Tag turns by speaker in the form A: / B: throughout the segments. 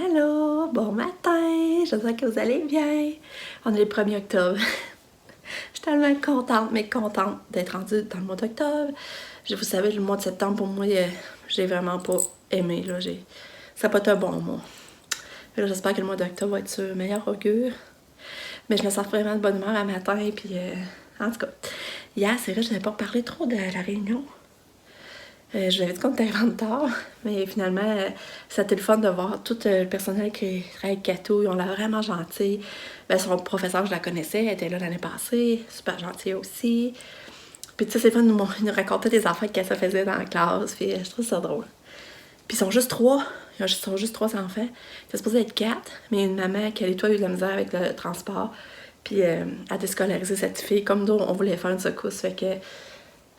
A: Allô, bon matin, j'espère que vous allez bien. On est le 1er octobre. Je suis tellement contente, mais contente d'être rendue dans le mois d'octobre. Vous savez, le mois de septembre, pour moi, j'ai vraiment pas aimé. Là. Ça n'a pas été un bon mois. J'espère que le mois d'octobre va être sur meilleur augure. Mais je me sens vraiment de bonne humeur à matin. Puis, en tout cas, hier, c'est vrai, je n'avais pas parlé trop de la réunion. Je l'avais dit qu'on était en retard, mais finalement, c'était le fun de voir tout le personnel qui travaille avec Cato. Ils ont l'air vraiment gentils. Ben, son professeur, je la connaissais, elle était là l'année passée, super gentille aussi. Puis tu sais, c'est fun de nous raconter des affaires qu'elle se faisait dans la classe, puis je trouve ça drôle. Puis ils sont juste 3, ils sont juste 3 enfants. C'est supposé être 4, mais une maman qui a eu de la misère avec le transport, puis a déscolarisé cette fille, comme nous, on voulait faire une secousse, fait que...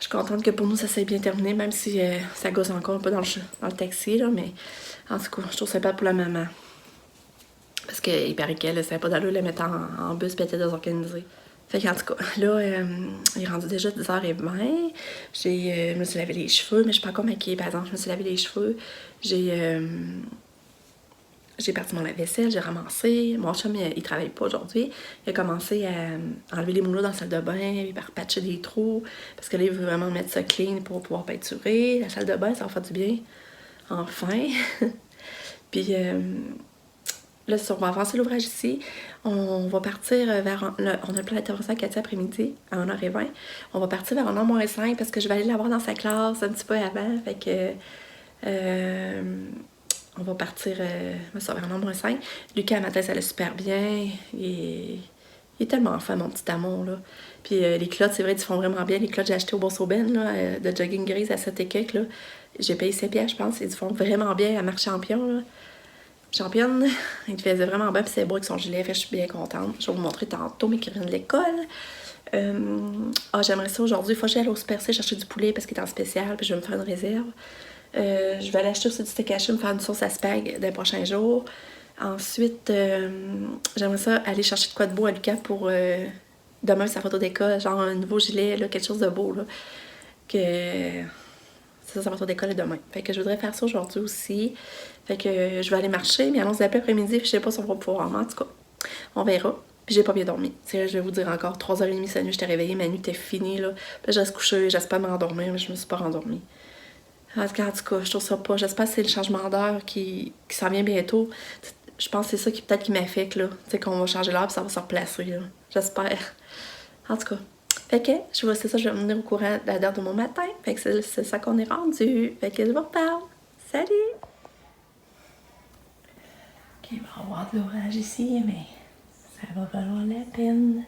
A: Je suis contente que pour nous, ça s'est bien terminé, même si ça gosse encore un peu dans le taxi, là, mais en tout cas, je trouve ça pas pour la maman. Parce qu'il paraît qu'elle, c'est pas d'allure la mettre en bus, puis elle était désorganisée. Fait qu'en tout cas, là, il est rendu déjà 10h20. Je me suis lavé les cheveux, mais je suis pas encore maquillée, par exemple. Je me suis lavé les cheveux. J'ai parti mon lave-vaisselle, j'ai ramassé. Mon chum, il travaille pas aujourd'hui. Il a commencé à enlever les moulots dans la salle de bain, il va repatcher des trous. Parce que là, il veut vraiment mettre ça clean pour pouvoir peinturer. La salle de bain, ça va faire du bien. Enfin. Puis là, on va avancer l'ouvrage ici. On va partir vers... on a plein d'interventions à Katia après-midi, à 1h20. On va partir vers 1h-5 parce que je vais aller la voir dans sa classe un petit peu avant. Fait que... on va partir vers 1h-5. Lucas, à matin, ça allait super bien. Il est tellement fin, mon petit amour, là. Puis les culottes, c'est vrai, ils font vraiment bien. Les culottes que j'ai achetées au Bourse Aubin, là, de jogging grise à 7 équecs, là. J'ai payé 7 pièces, je pense. Ils font vraiment bien à marque Champion, là. Championne, il te faisait vraiment bien, puis c'est beau avec son gilet, fait je suis bien contente. Je vais vous montrer tantôt mes qui viennent de l'école. J'aimerais ça aujourd'hui. Il faut que j'aille au Super C chercher du poulet parce qu'il est en spécial, puis je vais me faire une réserve. Je vais aller acheter aussi du steak haché, me faire une sauce à spag dans les prochains jours. Ensuite, j'aimerais ça aller chercher de quoi de beau à Lucas pour demain sa photo d'école, genre un nouveau gilet, là, quelque chose de beau. Là, que c'est ça, sa photo d'école est demain. Fait que je voudrais faire ça aujourd'hui aussi. Fait que je vais aller marcher, mais allons-y après-midi, je sais pas si on va pouvoir, mais en tout cas, on verra. Puis j'ai pas bien dormi. C'est là, je vais vous dire encore, 3h30 cette nuit, j'étais réveillée, ma nuit était finie, là. Puis je reste couchée, j'espère me rendormir, mais je me suis pas rendormie. En tout cas, je trouve ça pas. J'espère que c'est le changement d'heure qui s'en vient bientôt. Je pense que c'est ça qui peut-être qui m'affecte, là. Tu sais, qu'on va changer l'heure puis ça va se replacer, là. J'espère. En tout cas. Fait que, c'est ça, je vais me tenir au courant de la date de mon matin. Fait que c'est ça qu'on est rendu. Fait que je vous reparle. Salut! Ok, il va y avoir de l'orage ici, mais ça va valoir la peine.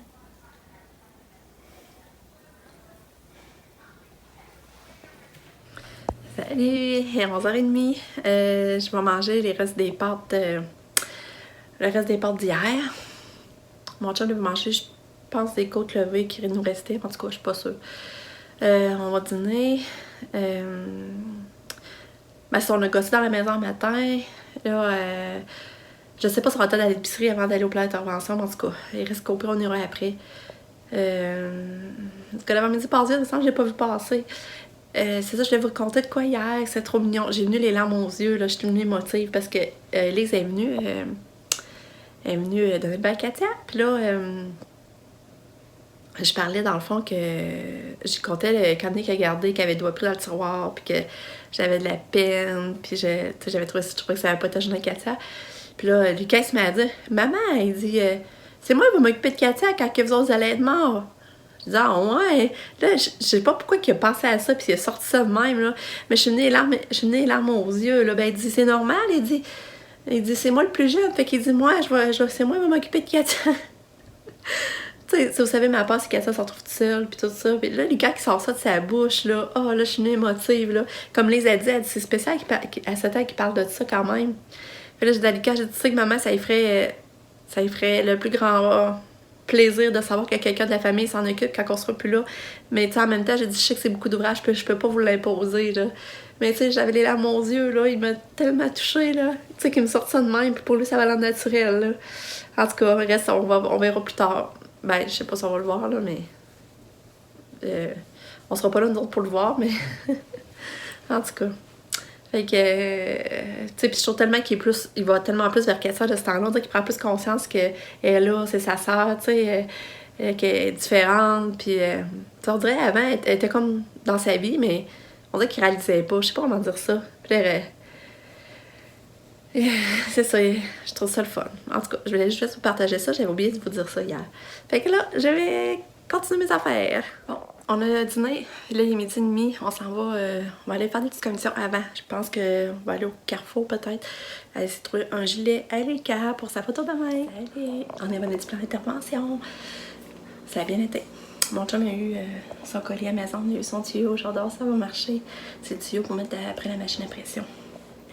A: Salut, il est 11h30. Je vais manger le reste des pâtes d'hier. Mon chum va manger, je pense, des côtes levées qui nous restaient. En tout cas, je suis pas sûre. On va dîner. Si on a gossé dans la maison le matin, là, je sais pas si on va attendre à l'épicerie avant d'aller au plan d'intervention, mais en tout cas, il reste qu'au pire, on ira après. Parce que l'avant-midi passé, il me semble que je l'ai pas vu passer. C'est ça, je voulais vous raconter de quoi hier, c'est trop mignon. J'ai venu les larmes aux yeux, là, je suis venue émotive parce que Lise est venue donner le bain à Katia. Puis là, je parlais dans le fond que je comptais quand Nick a gardé qu'il avait le doigt pris dans le tiroir, puis que j'avais de la peine, puis je trouvais que ça n'avait pas été gêné Katia. Puis là, Lucas m'a dit, maman, il dit, c'est moi qui vais m'occuper de Katia quand vous autres allez être morts. Je dis, ah ouais. Là, je sais pas pourquoi il a pensé à ça, puis il a sorti ça de même, là. Mais je suis venue les larmes aux yeux, là. Ben, il dit, c'est normal, il dit, c'est moi le plus jeune. Fait qu'il dit, moi, c'est moi qui vais m'occuper de Katia. Tu sais, vous savez, ma part, c'est Katia se retrouve toute seule, puis tout ça. Puis là, Lucas qui sort ça de sa bouche, là, là, je suis venue émotive, là. Comme Lise a dit, c'est spécial à 7 ans qu'il parle de ça quand même. Puis là, j'ai dit à Lucas, j'ai dit, tu sais que maman, ça lui ferait le plus grand plaisir de savoir que quelqu'un de la famille s'en occupe quand on sera plus là. Mais tu sais, en même temps, j'ai dit, je sais que c'est beaucoup d'ouvrage, je peux pas vous l'imposer, là. Mais tu sais, j'avais les larmes aux yeux, là. Il m'a tellement touchée, là. Tu sais, qu'il me sortit ça de même, puis pour lui, ça va l'air naturel, là. En tout cas, reste, on verra plus tard. Ben, je sais pas si on va le voir, là, mais... on sera pas là, nous autres, pour le voir, mais... en tout cas. Fait que, tu sais, puis je trouve tellement il va tellement plus vers Katia de ce temps-là, qu'il prend plus conscience qu'elle est là, c'est sa sœur, tu sais, qu'elle est différente, puis, on dirait, avant, elle était comme dans sa vie, mais on dirait qu'il réalisait pas, je sais pas comment dire ça. Puis là, c'est ça, je trouve ça le fun. En tout cas, je voulais juste vous partager ça, j'avais oublié de vous dire ça hier. Fait que là, je vais continuer mes affaires. Bon, on a dîné, là il est 12h30, on s'en va, on va aller faire des petites commissions avant. Je pense qu'on va aller au Carrefour peut-être. Elle s'est trouvé un gilet à l'écart pour sa photo de main. Allez, on est venu du plan d'intervention. Ça a bien été. Mon chum a eu son collier à la maison, il a eu son tuyau, j'adore, ça va marcher. C'est le tuyau pour mettre après la machine à pression.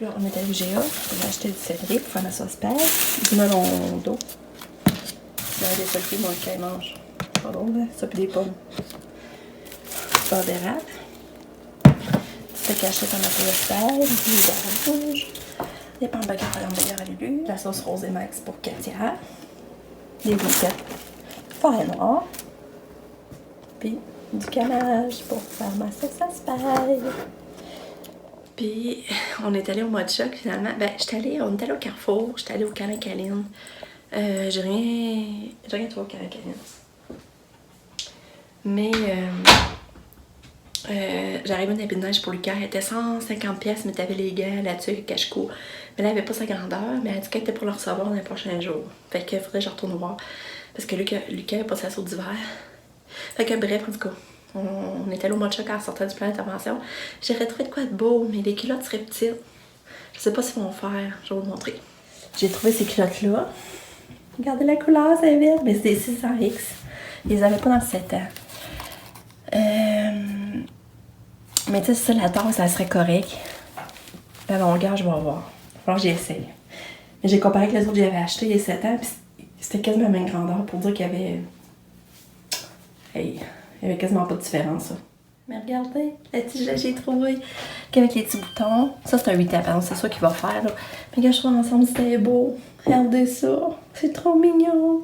A: Là, on est allé au GA, on a acheté du céleri pour faire ma sauce pêche, du melon d'eau. Là, des solfis, mon cas, il mange. Pas drôle, hein? Ça, puis des pommes. Du beurre d'érable. Du steak haché dans ma sauce pêche, du orange. Des hamburgers à Lulu. La sauce rose et max pour Katia. Des goussettes forêt noire. Puis du canage pour faire ma sauce à spaghette. Puis, on est allé au Mod Choc finalement. Ben, on est allé au Carrefour, j'étais allée au Câlin Câline. J'ai rien trouvé au Câlin Câline. Mais, j'arrivais une épine de neige pour Lucas. Elle était 150$, mais t'avais les gants, la tuque, cache-cou. Mais là, elle avait pas sa grandeur, mais elle a dit qu'elle était pour le recevoir dans les prochains jours. Fait qu'il faudrait que je retourne voir. Parce que Lucas a pas sa sauce d'hiver. Fait que bref, en tout cas. On est allé au Mod Choc en sortant du plan d'intervention. J'aurais trouvé de quoi de beau, mais les culottes seraient petites. Je sais pas s'ils vont faire. Je vais vous montrer. J'ai trouvé ces culottes-là. Regardez la couleur, c'est vite. Mais c'est des 600X. Ils les avaient pas dans le 7 ans. Mais tu sais, ça, la taille, ça serait correct. La longueur, je vais voir. Il va falloir que j'essaye. Mais j'ai comparé avec les autres que j'avais achetés il y a 7 ans. Puis c'était quasiment la même grandeur pour dire qu'il y avait... Hey... Il n'y avait quasiment pas de différence, ça. Mais regardez, la petite gilet j'ai trouvé qu'avec les petits boutons. Ça, c'est un 8 ans, pardon, c'est ça qu'il va faire, là. Mais quand je trouve ensemble, c'était beau. Regardez ça. C'est trop mignon.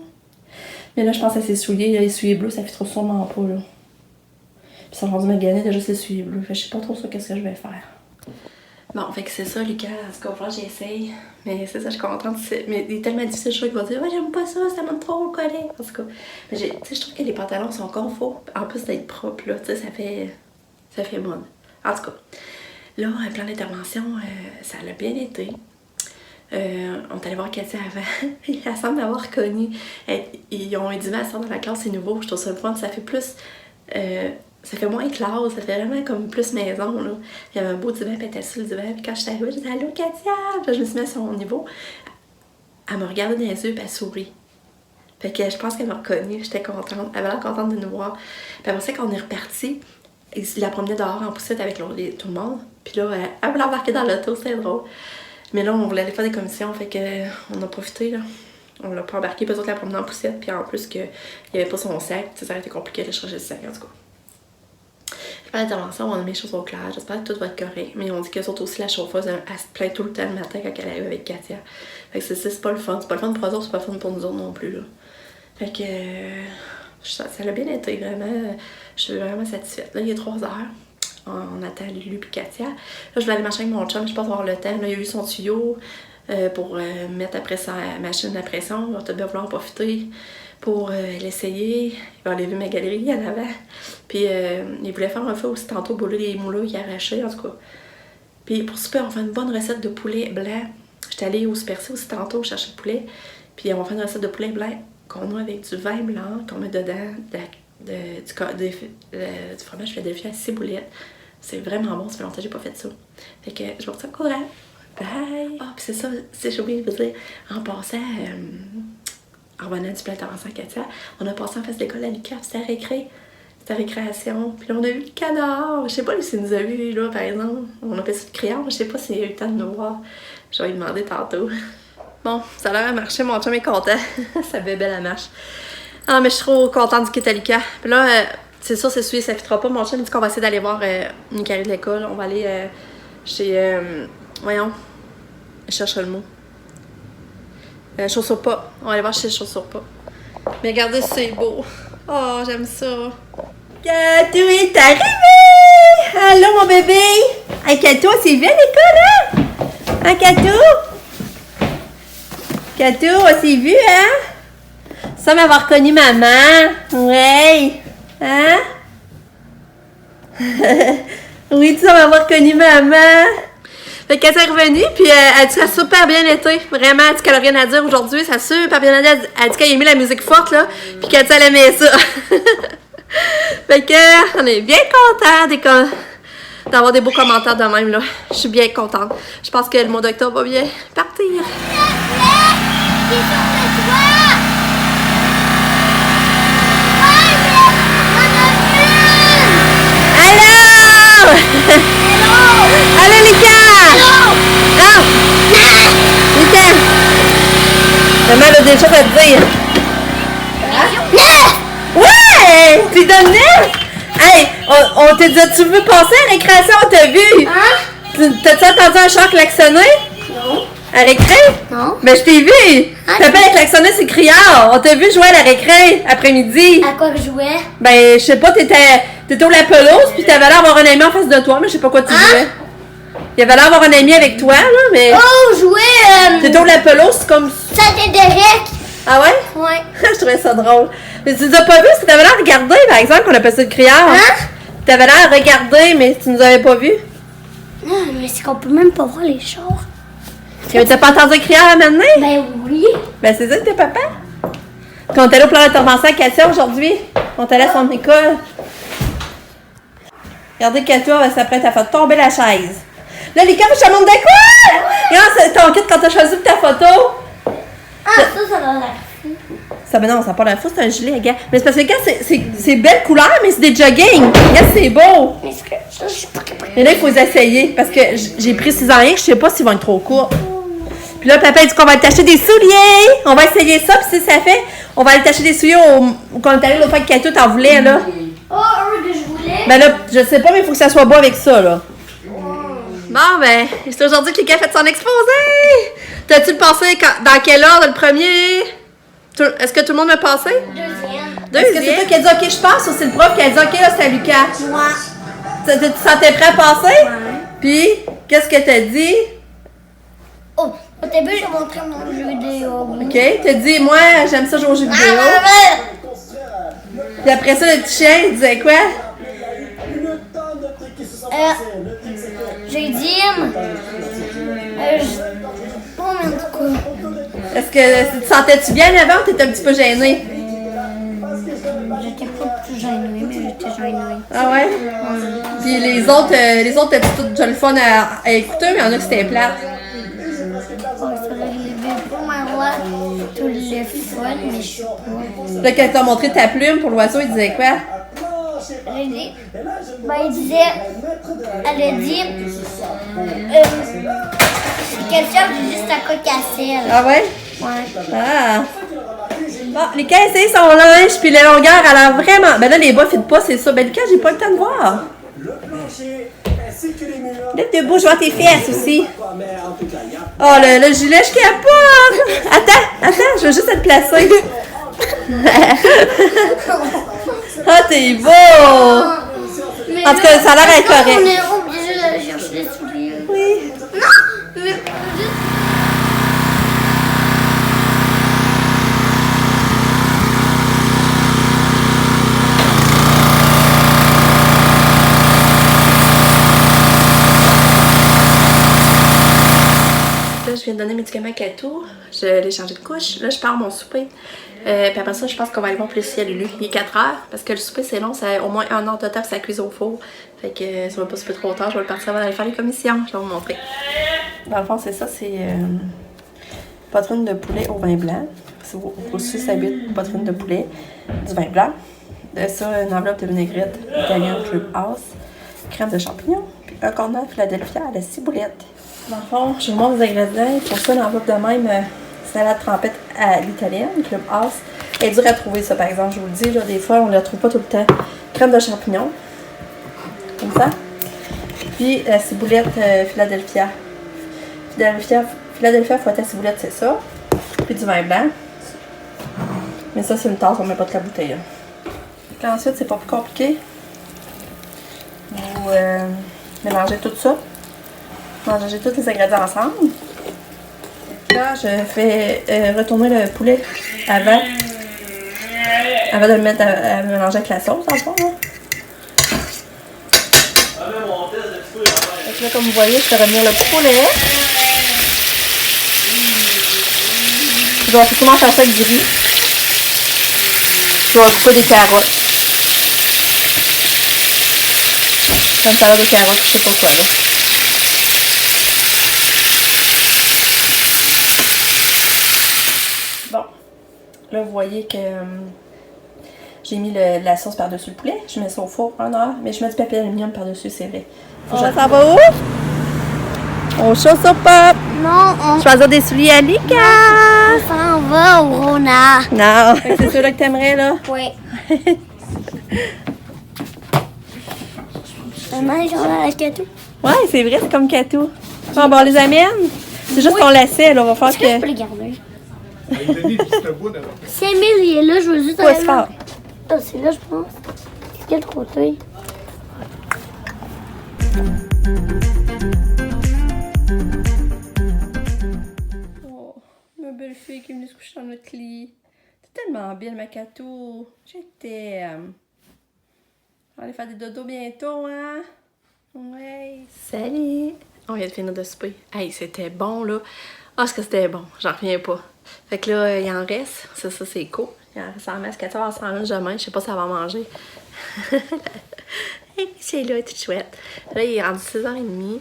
A: Mais là, je pense à ses souliers. Les souliers bleus, ça fait trop sûrement pas, là. Puis ça rendu magané déjà ses souliers bleus. Fait que je sais pas trop ça, qu'est-ce que je vais faire. Bon, fait que c'est ça, Lucas. En tout cas, j'essaye. Mais c'est ça, je suis contente. Mais il est tellement difficile, je suis qu'il va dire, ouais, j'aime pas ça, ça m'a trop collé. En tout cas, mais je trouve que les pantalons sont confort. En plus d'être propres, là, tu sais, ça fait mode. En tout cas, là, un plan d'intervention, ça l'a bien été. On est allé voir Katia avant. Elle semble l'avoir reconnu. Ils ont eu du mal à sortir de la classe, c'est nouveau. Je trouve ça le fun. Ça fait plus. Ça fait moins classe, ça fait vraiment comme plus maison, là. Il y avait un beau divan, puis elle était sur le divan, puis quand j'étais arrivée, j'ai dit « Allô, Katia! » Puis je me suis mise à son niveau. Elle me regardait dans les yeux, puis elle sourit. Fait que je pense qu'elle m'a reconnue, j'étais contente. Elle avait l'air contente de nous voir. Puis après ça, quand on est reparti, il la promenait dehors en poussette avec tout le monde. Puis là, elle voulait embarquer dans l'auto, c'était drôle. Mais là, on voulait aller faire des commissions, fait que on a profité, là. On l'a pas embarqué, puis eux autres la promenaient en poussette, puis en plus qu'il n'y avait pas son sac, ça aurait été compliqué de chercher le sac, en tout cas. Après l'intervention, on a mis les choses au clair. J'espère que tout va être correct. Mais on dit qu'elles sont aussi la chauffeuse. Elle se plaint tout le temps le matin quand elle arrive avec Katia. Fait que c'est pas le fun. C'est pas le fun pour eux autres, c'est pas le fun pour nous autres non plus, là. Fait que ça a bien été, vraiment. Je suis vraiment satisfaite. Là, il est 3h. On attend Lulu et Katia. Là, je voulais aller marcher avec mon chum, je pense avoir le temps. Là, il a eu son tuyau pour mettre après sa machine à pression. On va peut-être bien vouloir en profiter pour l'essayer. Il va aller voir ma galerie en avant. Puis il voulait faire un feu aussi tantôt, brûler les moulins qu'il a arrachés, en tout cas. Puis pour souper, on va faire une bonne recette de poulet blanc. J'étais allée au Super C aussi tantôt chercher le poulet. Puis on va faire une recette de poulet blanc qu'on a avec du vin blanc, qu'on met dedans du fromage Philadelphia à ciboulettes. C'est vraiment bon, ça fait longtemps que j'ai pas fait ça. Fait que je vous retiens au courant. Bye! Ah, puis c'est ça, j'ai oublié de vous dire, en passant, en revenant du plan d'intervention à Katia, on a passé en face de l'école à l'UQAF, c'était à récréation, puis là on a vu le canard, je sais pas s'il nous a vu là par exemple, on a fait ça de crayon, je sais pas s'il a eu le temps de nous voir, je vais lui demander tantôt. Bon, ça a l'air à marcher, mon chum est content, ça bébé la marche. Ah mais je suis trop contente du Ketalika. Puis là, c'est sûr, c'est celui, ça fitera pas, mon chum dit qu'on va essayer d'aller voir une carré de l'école, on va aller chez, voyons, je cherche le mot. Chaussures pas, on va aller voir chez Chaussures pas. Mais regardez, c'est beau. Oh, j'aime ça. Tout est arrivé! Allô, mon bébé! Hey, Kato, c'est bien l'école, hein? Hein, Kato? Kato, on s'est vu, hein? Ça m'avoir reconnu maman. Ouais. Hein? Oui, tu vas m'avoir reconnu maman. Fait qu'elle s'est revenue, puis elle dit que ça a super bien été. Vraiment, elle dit qu'elle a rien à dire aujourd'hui. Ça a super bien été. Elle dit qu'elle a aimé la musique forte, là. Puis qu'elle dit qu'elle aimait ça. Fait que, on est bien contents d'avoir des beaux commentaires de même, là. Je suis bien contente. Je pense que le mois d'octobre va bien partir. Allô! Allô, Lika! Oh! Lika! Maman a des choses à te dire. Ouais! Tu donnes neuf? Hey! On t'a dit, tu veux passer à la récréation? On t'a vu! Hein? T'as-tu entendu un char klaxonner? Non. À récré? Non. Ben, je t'ai vu! Papa a klaxonné ses criards! On t'a vu jouer à la récré après-midi! À quoi je jouais? Ben, je sais pas, t'étais au la pelouse, pis t'avais l'air d'avoir un ami en face de toi, mais je sais pas quoi tu jouais. Il avait l'air d'avoir un ami avec toi, là, mais...
B: Oh, jouer...
A: T'étais au la pelouse, c'est comme...
B: Ça t'est direct!
A: Ah ouais?
B: Ouais.
A: Je trouvais ça drôle. Mais tu nous as pas vu, parce que t'avais l'air de regarder, par exemple, qu'on appelle ça le criard.
B: Hein?
A: T'avais l'air de regarder, mais tu nous avais pas vu.
B: Non, mais c'est qu'on peut même pas voir les chars.
A: Mais t'as pas entendu le criard à maintenant?
B: Ben oui.
A: Ben c'est ça que t'es papa. Puis on est allé au plan d'intervention à Katia aujourd'hui. On est allé à son école. Regardez, Katia, elle s'apprête à faire tomber la chaise. Là, les gars, je te montre de quoi? Regarde, c'est ton kit quand t'as choisi ta photo.
B: Ah, ça donne l'air fou.
A: Ça, ben non, ça n'a pas l'air fou, c'est un gilet, gars. Mais c'est parce que, gars, c'est belle couleur, mais c'est des jogging. Gars, c'est beau.
B: Mais est-ce que ça, je suis pas capable.
A: Mais là, il faut les essayer parce que j'ai précisé rien que je sais pas s'ils vont être trop courts. Puis là, papa dit qu'on va aller t'acheter des souliers. On va essayer ça, puis si ça fait, on va aller t'acheter des souliers quand on est allé l'autre fois que Kato t'en voulait, là.
B: Oh, eux que je voulais.
A: Ben là, je sais pas, mais il faut que ça soit beau avec ça, là. Bon, ben, c'est aujourd'hui que Lika a fait son exposé. T'as-tu le passé dans quel ordre, le premier? Est-ce que tout le monde m'a passé? Deuxième. Est-ce que c'est toi qui as dit OK, je passe ou c'est le prof qui a dit OK, là, c'est à Lucas?
B: Moi.
A: Tu te sentais prêt à passer? Ouais. Puis, qu'est-ce que t'as dit?
B: Oh, au début, j'ai montré mon jeu vidéo.
A: OK, t'as dit, moi, j'aime ça jouer aux jeux vidéo. Puis après ça, le petit chien, il disait quoi?
B: J'ai dit... combien de quoi?
A: Est-ce que tu te sentais-tu bien avant ou t'étais un petit peu gênée?
B: J'étais pas plus gênée, mais j'étais gênée.
A: Ah ouais? Puis les autres étaient toutes déjà le fun à écouter, mais il y en a qui c'était plate.
B: Oh, ça relevait pas ma voix tout le fun, mais je suis pas.
A: Là, quand t'as montré ta plume pour l'oiseau, il disait quoi?
B: J'ai dit... Ben, il disait... Elle a dit... quelqu'un qui juste à cocasselle.
A: Ah ouais?
B: Ouais.
A: Ah! Bon, les cas essayent son linge, puis la longueur, elle a vraiment... Ben là, les bas ne pas, c'est ça. Ben les cas, j'ai pas le temps de voir. Là, debout, je vois tes fesses aussi. Oh, le gilet, je capote! Attends, je veux juste être placée. Ah, t'es beau! En tout cas, ça a l'air d'être correct.
B: On est obligé d'aller chercher des souliers.
A: Oui.
B: Non! Mais juste...
A: Là, je viens de donner mes médicaments à Kato. Je l'ai changé de couche. Là, je pars mon souper. Puis après ça, je pense qu'on va aller voir plus si Lulu. Il est 4 heures. Parce que le souper, c'est long. Ça a au moins 1 heure de temps. Ça cuise au four. Fait que ça va pas souper trop tard. Je vais le partir avant d'aller faire les commissions. Je vais vous montrer. Dans le fond, c'est ça. C'est poitrine de poulet au vin blanc. Au 6 à 8 poitrine de poulet. Du vin blanc. De ça, une enveloppe de vinaigrette italienne Clubhouse. Crème de champignons. Puis un cornet Philadelphia à la ciboulette. Dans le fond, je vous montre les ingrédients. Pour ça, l'enveloppe de même, salade trempette à l'italienne, Clubhouse. Elle est dure à trouver, ça, par exemple. Je vous le dis, là, des fois, on ne la trouve pas tout le temps. Crème de champignons. Comme ça. Puis la ciboulette Philadelphia. Philadelphia fouette à ciboulette, c'est ça. Puis du vin blanc. Mais ça, c'est une tasse, on ne met pas de la bouteille. Là. Puis ensuite, c'est pas plus compliqué. Vous mélanger tout ça. Mélanger tous les ingrédients ensemble. Là, je fais retourner le poulet avant de le mettre à mélanger avec la sauce, en fond, là. Donc là, comme vous voyez, je fais revenir le poulet. Je vais surtout faire ça avec du riz. Je vais couper des carottes. Une salade de carottes, je sais pas quoi, là. Bon. Là, vous voyez que j'ai mis la sauce par-dessus le poulet. Je mets ça au four 1 heure, mais je mets du papier aluminium par-dessus, c'est vrai. Ça va où? On chasse au pop!
B: Non, on
A: Choisir des souliers à Lika!
B: s'en va au Rona.
A: Non! C'est ceux-là que t'aimerais, là?
B: Oui. Maman, j'en ai acheté tout.
A: Ouais, c'est vrai, c'est comme Katou. Bon, on les amène. C'est juste qu'on lacet, là. On va faire
B: Est-ce que je peux
A: que.
B: les garder?
A: C'est
B: 5 000, il est là, je veux juste
A: quoi,
B: aller
A: c'est
B: là.
A: fort?
B: Ah, c'est là, je pense. Qu'est-ce qu'il y a de côté?
A: Oh, ma belle fille qui est venue se coucher dans notre lit. T'es tellement belle, ma Katou. Je t'aime. On va aller faire des dodos bientôt, hein? Ouais. Salut! On vient de finir de souper. Hey, c'était bon, là. Ah, ce que c'était bon. J'en reviens pas. Fait que là, il en reste. Ça, c'est cool. Il en reste en masse. 14 h sans lunch demain. Je sais pas si elle va manger. Hey, c'est là, toute chouette. Là, il est rendu 6h30.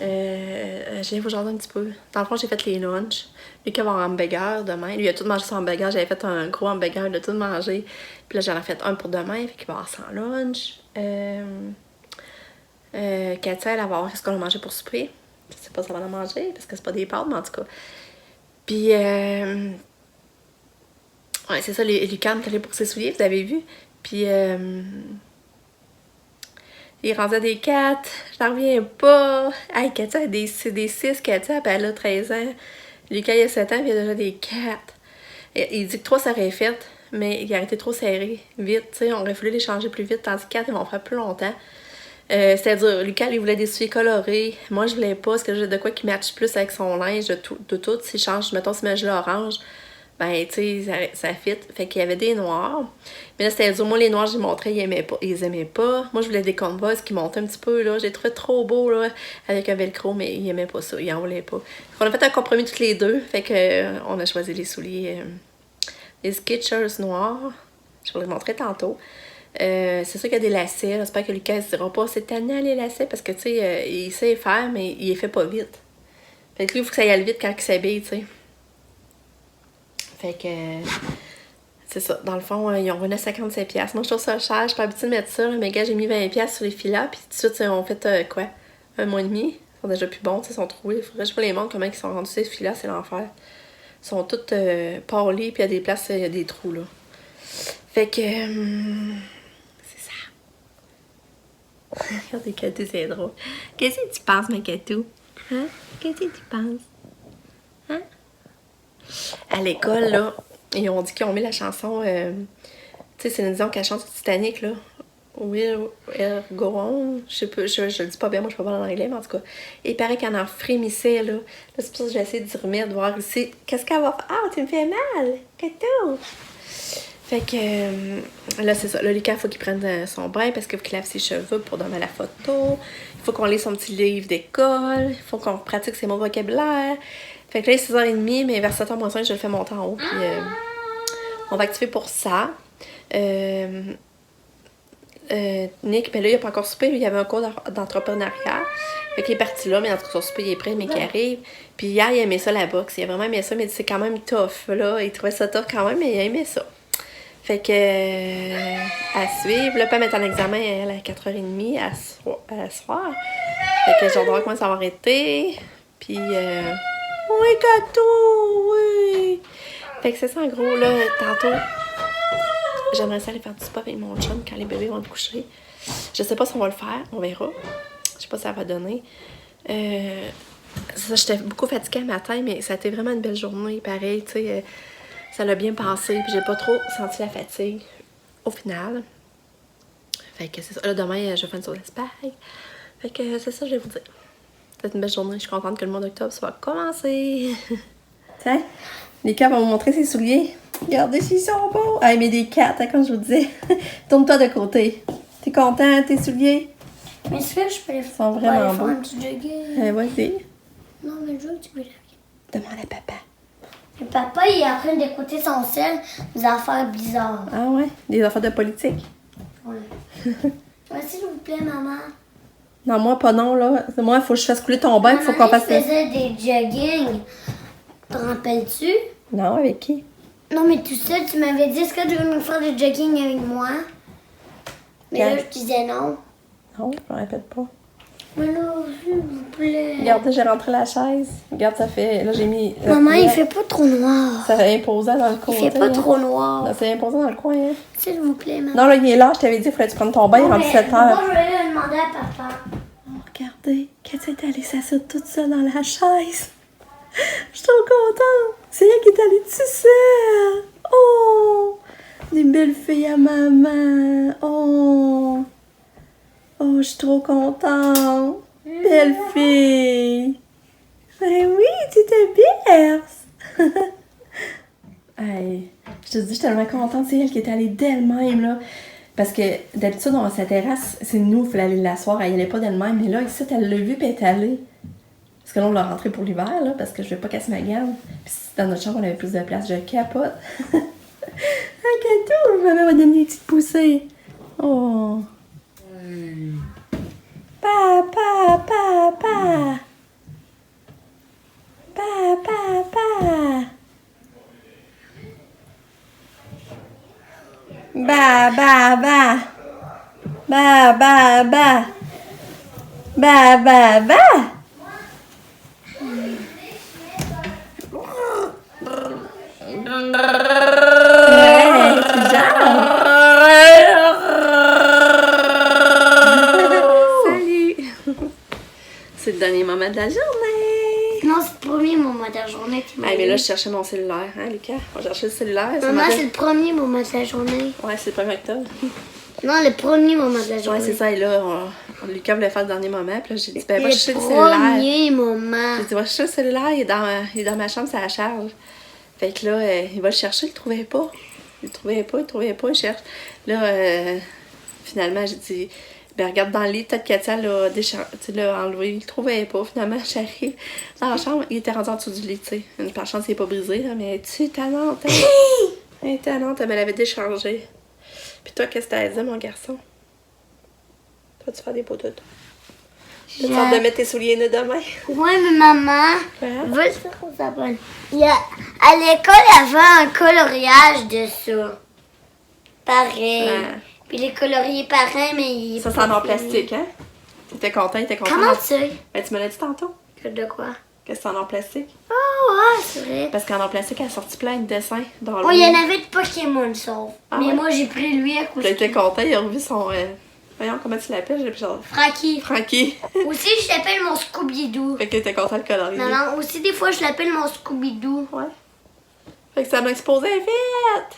A: Je viens vous jaser un petit peu. Dans le fond, j'ai fait les lunchs. Lui qui va avoir un hamburger demain. Lui, il a tout mangé son hamburger. J'avais fait un gros hamburger, il a tout mangé. Puis là, j'en ai fait un pour demain. Fait qu'il va avoir 100 lunch. Katia, elle va voir ce qu'on a mangé pour souper. Je sais pas si elle va en manger, parce que c'est pas des pâtes, mais en tout cas. Puis, ouais, c'est ça, Lucas qui allait pour ses souliers, vous avez vu. Puis, il est rendu à des 4. Je n'en reviens pas. Hey, Katia, c'est des 6, Katia, puis elle a 13 ans. Lucas, il a 7 ans, puis il a déjà des 4. Il dit que 3 ça aurait fait, mais il a été trop serré, vite, tu sais. On aurait voulu les changer plus vite, tandis que 4, ils vont faire plus longtemps. C'est-à-dire, Lucas, il voulait des souliers colorés. Moi, je voulais pas, parce que j'ai de quoi qui matche plus avec son linge, de tout. S'il change, mettons, si je l'orange, ben, tu sais, ça fit. Fait qu'il y avait des noirs. Mais là, c'est-à-dire, moi, les noirs, je les montrais, ils aimaient pas. Moi, je voulais des Converse qui montaient un petit peu, là. J'ai trouvé trop beau, là, avec un velcro, mais ils aimaient pas ça. Ils en voulaient pas. On a fait un compromis toutes les deux. Fait que, on a choisi les souliers, les Skechers noirs. Je vais vous les montrer tantôt. C'est sûr qu'il y a des lacets. J'espère que Lucas ne se dira pas c'est tannant les lacets parce que tu sais, il sait faire, mais il les fait pas vite. Fait que lui, il faut que ça y aille vite quand il s'habille, tu sais. Fait que c'est ça. Dans le fond, ils ont revenu à 57$. Moi, je trouve ça cher. Je suis pas habituée de mettre ça. Mais gars, j'ai mis 20$ sur les filets. Puis tout de suite, on fait quoi? 1 mois et demi. Ils sont déjà plus bons, ils sont troués. Faudrait que je vous les montre comment ils sont rendus ces filets. C'est l'enfer. Ils sont tous parlés. Puis il y a des places, il y a des trous, là. Fait que regardez, Katou, c'est drôle. Qu'est-ce que tu penses, ma Katou? Hein? Qu'est-ce que tu penses? Hein? À l'école, là, ils ont dit qu'ils ont mis la chanson, tu sais, Céline Dion qui chante sur Titanic, là. Will go on. Je sais pas, je le dis pas bien, moi je peux pas en anglais, mais en tout cas. Et il paraît qu'elle en frémissait, là. Là, c'est pour ça que je vais essayer d'y remettre, de voir ici. Qu'est-ce qu'elle va faire? Ah, tu me fais mal! Katou! Fait que là, c'est ça. Là, Lucas, il faut qu'il prenne son bain parce qu'il faut qu'il lave ses cheveux pour donner la photo. Il faut qu'on lise son petit livre d'école. Il faut qu'on pratique ses mots de vocabulaire. Fait que là, il est 6h30, mais vers 7h-5, je le fais monter en haut. Puis on va activer pour ça. Nick, ben là, il n'a pas encore soupé. Lui, il y avait un cours d'entrepreneuriat. Fait qu'il est parti là, mais en tout cas, son souper, il est prêt, mais qu'il arrive. Puis hier, il aimait ça, la boxe. Il a vraiment aimé ça, mais c'est quand même tough, là. Il trouvait ça tough quand même, mais il a aimé ça. Fait que, à suivre, là, pas mettre en examen elle, à 4h30 à soir. Fait que j'ai hâte de voir comment ça va arrêter. Puis, oui, Katou, oui. Fait que c'est ça, en gros, là, tantôt, j'aimerais ça aller faire du spa avec mon chum quand les bébés vont te coucher. Je sais pas si on va le faire, on verra. Je sais pas si ça va donner. Ça, j'étais beaucoup fatiguée le matin, mais ça a été vraiment une belle journée, pareil, tu sais. Ça l'a bien passé, puis j'ai pas trop senti la fatigue au final. Fait que c'est ça. Là, demain, je vais faire une sauce spag. Fait que c'est ça, je vais vous dire. C'est une belle journée. Je suis contente que le mois d'octobre soit commencé. Tiens, Mika va vous montrer ses souliers. Regardez s'ils sont beaux. Ah, mais des 4, hein, comme je vous disais. Tourne-toi de côté. T'es content, tes souliers?
B: Mais c'est que je peux les faire.
A: Ils sont vraiment beaux.
B: Un petit jogging.
A: Vas-y.
B: Non, mais je veux que tu peux les faire.
A: Demande à papa.
B: Le papa, il est en train d'écouter son sel des affaires bizarres.
A: Ah ouais? Des affaires de politique?
B: Ouais. Ouais, s'il vous plaît, maman.
A: Non, moi, pas non, là. Moi, il faut que je fasse couler ton bain, il faut qu'on fasse...
B: Je faisais des jogging. T'en rappelles-tu?
A: Non, avec qui?
B: Non, mais tout seul, tu m'avais dit, est-ce que tu veux me faire du jogging avec moi? Mais là, je disais non.
A: Non, je me répète pas.
B: Mais là, s'il vous plaît.
A: Regarde, j'ai rentré la chaise. Regarde, ça fait... Là, j'ai mis...
B: Maman, il fait pas trop noir.
A: Ça fait imposant dans le côté.
B: Il fait pas trop noir.
A: Là, c'est imposant dans le coin, hein.
B: S'il vous plaît, maman.
A: Non, là, il est là. Je t'avais dit, il fallait que tu prennes ton bain, il est rendu 7 heures.
B: Moi, je vais aller demander à papa.
A: Oh, regardez, Cathy est allée s'asseoir toute seule dans la chaise. Je suis trop contente. C'est elle qui est allée toute seule. Oh, des belles filles à maman. Oh, oh, je suis trop contente. Belle fille. Ben oui, tu te berces. Hey, je te dis, je suis tellement contente. C'est elle qui est allée d'elle-même, là. Parce que d'habitude, on sa terrasse, c'est nous, il fallait aller l'asseoir. Elle n'y allait pas d'elle-même. Mais là, ici, elle l'a vu et elle est allée. Parce que là, on l'a rentrée pour l'hiver, là, parce que je vais pas casser ma gamme. Puis dans notre chambre, on avait plus de place. Je capote. Un gâteau, maman va donner une petite poussée. Oh. Papa, papa. Papa, papa. Ba, ba, ba. Ba, ba, ba. Ba, ba, ba. Salut! C'est le dernier moment de la journée!
B: Non, c'est le premier moment de la journée.
A: Mais là, je cherchais mon cellulaire, hein, Lucas? On cherchait le cellulaire.
B: Maman, c'est le premier moment de la journée.
A: Ouais, c'est le 1er octobre.
B: Non, le premier moment de la journée.
A: Ouais, c'est ça. Et là, Lucas voulait faire le dernier moment. Puis là, j'ai dit, ben, va chercher le cellulaire.
B: Le premier moment.
A: J'ai dit, va chercher le cellulaire. Il est dans ma chambre, ça la charge. Fait que là, il va le chercher, il le trouvait pas. Il le cherche. Là, finalement, j'ai dit, ben regarde dans le lit, peut-être Katia l'a enlevé. Il le trouvait pas. Finalement, j'arrive dans la chambre, il était rendu en dessous du lit, tu sais. Par chance, il n'est pas brisé, là, mais tu es tannante, hein? Elle est tannante, elle me l'avait déchargé. Puis toi, qu'est-ce que t'as dit, mon garçon? Toi, tu fais des poteaux. Tu as hâte de mettre tes souliers nus demain?
B: Ouais, mais maman,
A: Ouais.
B: va faire qu'on s'appelle. À l'école, il y avait un coloriage de ça. Pareil.
A: Ouais.
B: Puis les coloriés pareils, mais il
A: Ça, c'est en plastique, hein? T'étais content, il était content.
B: Comment tu sais?
A: Ben, tu me l'as dit tantôt.
B: De quoi?
A: Que c'est en plastique.
B: Oh, ouais, c'est vrai.
A: Parce qu'en plastique, elle a sorti plein de dessins dans
B: Oh, il y en avait de Pokémon, sauf.
A: Ah
B: mais
A: ouais?
B: moi, j'ai pris lui à cause
A: Il était content, il a revu son... Voyons, comment tu l'appelles? J'ai plus genre...
B: Frankie.
A: Frankie.
B: Aussi, je l'appelle mon Scooby-Doo.
A: Fait qu'il était content de colorier.
B: Non, aussi, des fois, je l'appelle mon Scooby-Doo.
A: Ouais. Fait que ça m'a exposé vite.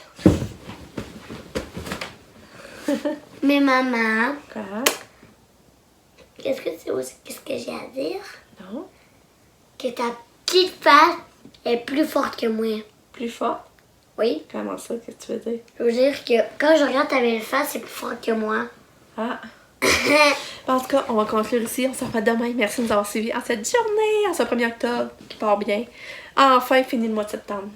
B: Mais maman,
A: Quoi?
B: qu'est-ce que j'ai à dire?
A: Non.
B: Que ta petite face est plus forte que moi.
A: Plus fort?
B: Oui.
A: Comment ça? Qu'est-ce que tu veux dire?
B: Je veux dire que quand je regarde ta belle face, c'est plus fort que moi.
A: Ah. En tout cas, on va conclure ici. On se revoit demain. Merci de nous avoir suivis en cette journée, en ce 1er octobre, qui part bien. Enfin, fini le mois de septembre.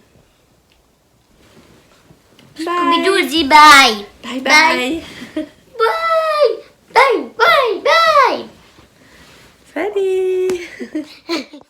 A: Bye.
B: Scooby-Doo dit bye.
A: Bye bye.
B: Bye. Bye, bye, bye.
A: Salut.